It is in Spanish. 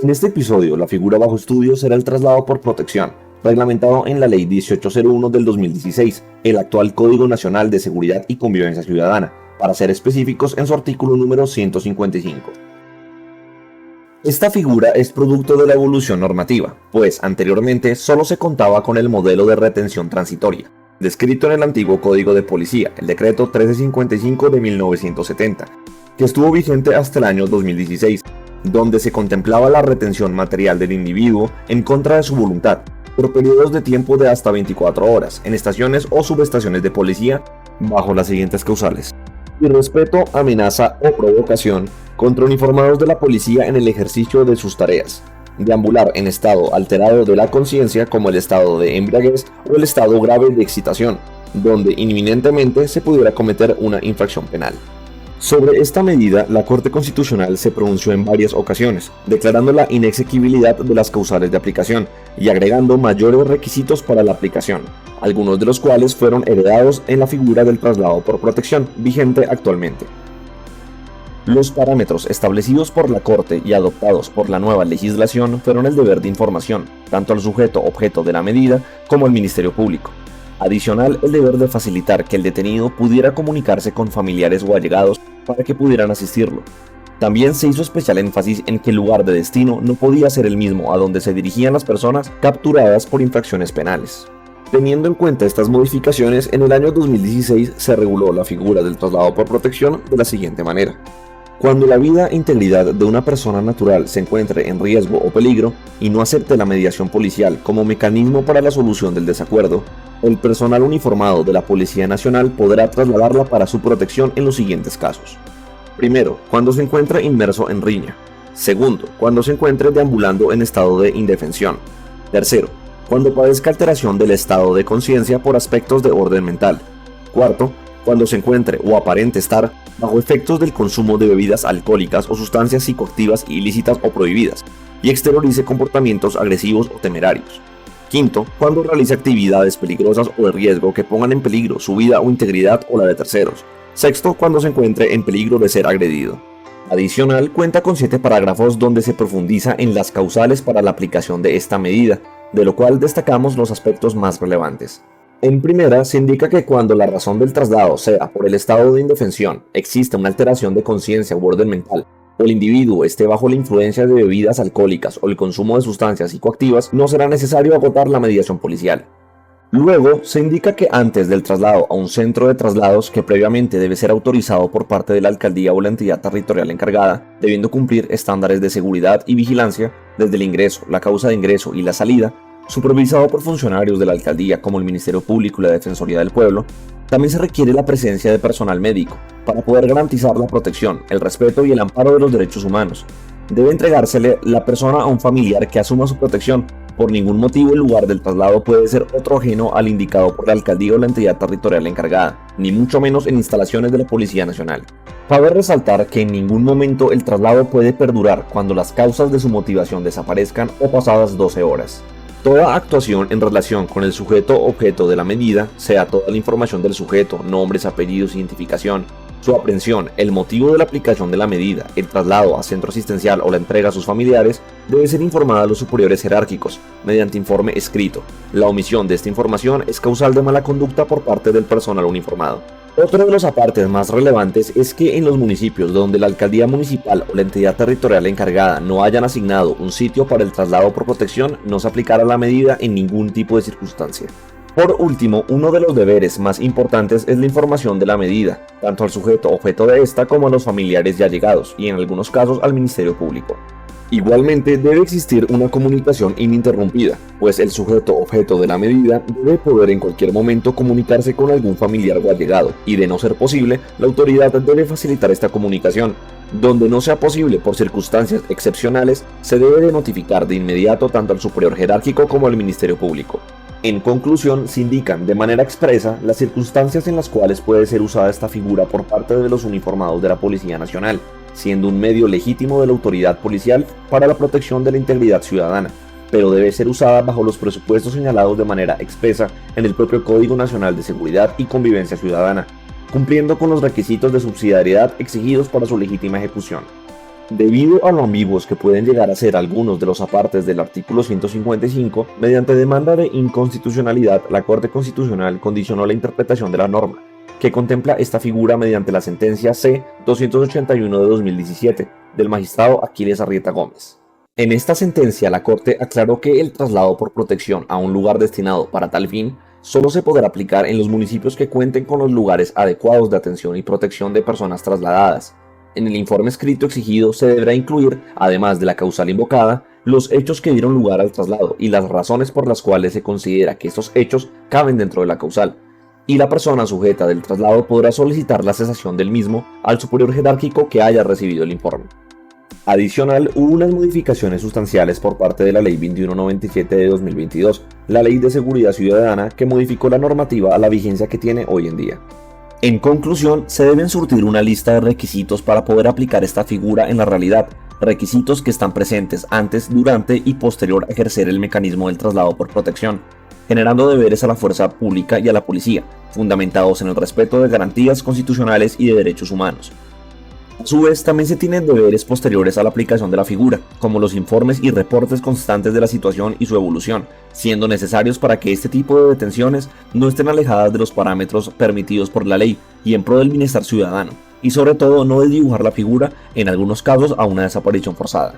En este episodio, la figura bajo estudio será el traslado por protección, reglamentado en la Ley 1801 del 2016, el actual Código Nacional de Seguridad y Convivencia Ciudadana, para ser específicos en su artículo número 155. Esta figura es producto de la evolución normativa, pues anteriormente solo se contaba con el modelo de retención transitoria, descrito en el antiguo Código de Policía, el Decreto 1355 de 1970, que estuvo vigente hasta el año 2016, donde se contemplaba la retención material del individuo en contra de su voluntad, por periodos de tiempo de hasta 24 horas, en estaciones o subestaciones de policía, bajo las siguientes causales: irrespeto, amenaza o provocación contra uniformados de la policía en el ejercicio de sus tareas, deambular en estado alterado de la conciencia como el estado de embriaguez o el estado grave de excitación, donde inminentemente se pudiera cometer una infracción penal. Sobre esta medida, la Corte Constitucional se pronunció en varias ocasiones, declarando la inexequibilidad de las causales de aplicación y agregando mayores requisitos para la aplicación, algunos de los cuales fueron heredados en la figura del traslado por protección, vigente actualmente. Los parámetros establecidos por la Corte y adoptados por la nueva legislación fueron el deber de información, tanto al sujeto objeto de la medida como al Ministerio Público. Adicional, el deber de facilitar que el detenido pudiera comunicarse con familiares o allegados para que pudieran asistirlo. También se hizo especial énfasis en que el lugar de destino no podía ser el mismo a donde se dirigían las personas capturadas por infracciones penales. Teniendo en cuenta estas modificaciones, en el año 2016 se reguló la figura del traslado por protección de la siguiente manera. Cuando la vida e integridad de una persona natural se encuentre en riesgo o peligro y no acepte la mediación policial como mecanismo para la solución del desacuerdo, el personal uniformado de la Policía Nacional podrá trasladarla para su protección en los siguientes casos. Primero, cuando se encuentre inmerso en riña. Segundo, cuando se encuentre deambulando en estado de indefensión. Tercero, cuando padezca alteración del estado de conciencia por aspectos de orden mental. Cuarto, cuando se encuentre o aparente estar bajo efectos del consumo de bebidas alcohólicas o sustancias psicoactivas ilícitas o prohibidas, y exteriorice comportamientos agresivos o temerarios. Quinto, cuando realice actividades peligrosas o de riesgo que pongan en peligro su vida o integridad o la de terceros. Sexto, cuando se encuentre en peligro de ser agredido. Adicional, cuenta con 7 parágrafos donde se profundiza en las causales para la aplicación de esta medida, de lo cual destacamos los aspectos más relevantes. En primera, se indica que cuando la razón del traslado sea por el estado de indefensión, existe una alteración de conciencia u orden mental, o el individuo esté bajo la influencia de bebidas alcohólicas o el consumo de sustancias psicoactivas, no será necesario agotar la mediación policial. Luego, se indica que antes del traslado a un centro de traslados que previamente debe ser autorizado por parte de la alcaldía o la entidad territorial encargada, debiendo cumplir estándares de seguridad y vigilancia desde el ingreso, la causa de ingreso y la salida, supervisado por funcionarios de la alcaldía como el Ministerio Público y la Defensoría del Pueblo, también se requiere la presencia de personal médico para poder garantizar la protección, el respeto y el amparo de los derechos humanos. Debe entregársele la persona a un familiar que asuma su protección. Por ningún motivo el lugar del traslado puede ser otro ajeno al indicado por la alcaldía o la entidad territorial encargada, ni mucho menos en instalaciones de la Policía Nacional. Cabe resaltar que en ningún momento el traslado puede perdurar cuando las causas de su motivación desaparezcan o pasadas 12 horas. Toda actuación en relación con el sujeto objeto de la medida, sea toda la información del sujeto, nombres, apellidos, identificación, su aprehensión, el motivo de la aplicación de la medida, el traslado a centro asistencial o la entrega a sus familiares, debe ser informada a los superiores jerárquicos, mediante informe escrito. La omisión de esta información es causal de mala conducta por parte del personal uniformado. Otro de los apartes más relevantes es que en los municipios donde la alcaldía municipal o la entidad territorial encargada no hayan asignado un sitio para el traslado por protección, no se aplicará la medida en ningún tipo de circunstancia. Por último, uno de los deberes más importantes es la información de la medida, tanto al sujeto objeto de esta como a los familiares y allegados, y en algunos casos al Ministerio Público. Igualmente, debe existir una comunicación ininterrumpida, pues el sujeto objeto de la medida debe poder en cualquier momento comunicarse con algún familiar o allegado, y de no ser posible, la autoridad debe facilitar esta comunicación. Donde no sea posible por circunstancias excepcionales, se debe de notificar de inmediato tanto al superior jerárquico como al Ministerio Público. En conclusión, se indican de manera expresa las circunstancias en las cuales puede ser usada esta figura por parte de los uniformados de la Policía Nacional, siendo un medio legítimo de la autoridad policial para la protección de la integridad ciudadana, pero debe ser usada bajo los presupuestos señalados de manera expresa en el propio Código Nacional de Seguridad y Convivencia Ciudadana, cumpliendo con los requisitos de subsidiariedad exigidos para su legítima ejecución. Debido a lo ambiguos que pueden llegar a ser algunos de los apartes del artículo 155, mediante demanda de inconstitucionalidad, la Corte Constitucional condicionó la interpretación de la norma, que contempla esta figura mediante la sentencia C-281 de 2017 del magistrado Aquiles Arrieta Gómez. En esta sentencia, la Corte aclaró que el traslado por protección a un lugar destinado para tal fin solo se podrá aplicar en los municipios que cuenten con los lugares adecuados de atención y protección de personas trasladadas. En el informe escrito exigido se deberá incluir, además de la causal invocada, los hechos que dieron lugar al traslado y las razones por las cuales se considera que estos hechos caben dentro de la causal, y la persona sujeta del traslado podrá solicitar la cesación del mismo al superior jerárquico que haya recibido el informe. Adicional, hubo unas modificaciones sustanciales por parte de la Ley 2197 de 2022, la Ley de Seguridad Ciudadana, que modificó la normativa a la vigencia que tiene hoy en día. En conclusión, se deben surtir una lista de requisitos para poder aplicar esta figura en la realidad, requisitos que están presentes antes, durante y posterior a ejercer el mecanismo del traslado por protección, generando deberes a la fuerza pública y a la policía, fundamentados en el respeto de garantías constitucionales y de derechos humanos. A su vez, también se tienen deberes posteriores a la aplicación de la figura, como los informes y reportes constantes de la situación y su evolución, siendo necesarios para que este tipo de detenciones no estén alejadas de los parámetros permitidos por la ley y en pro del bienestar ciudadano, y sobre todo no desdibujar la figura, en algunos casos, a una desaparición forzada.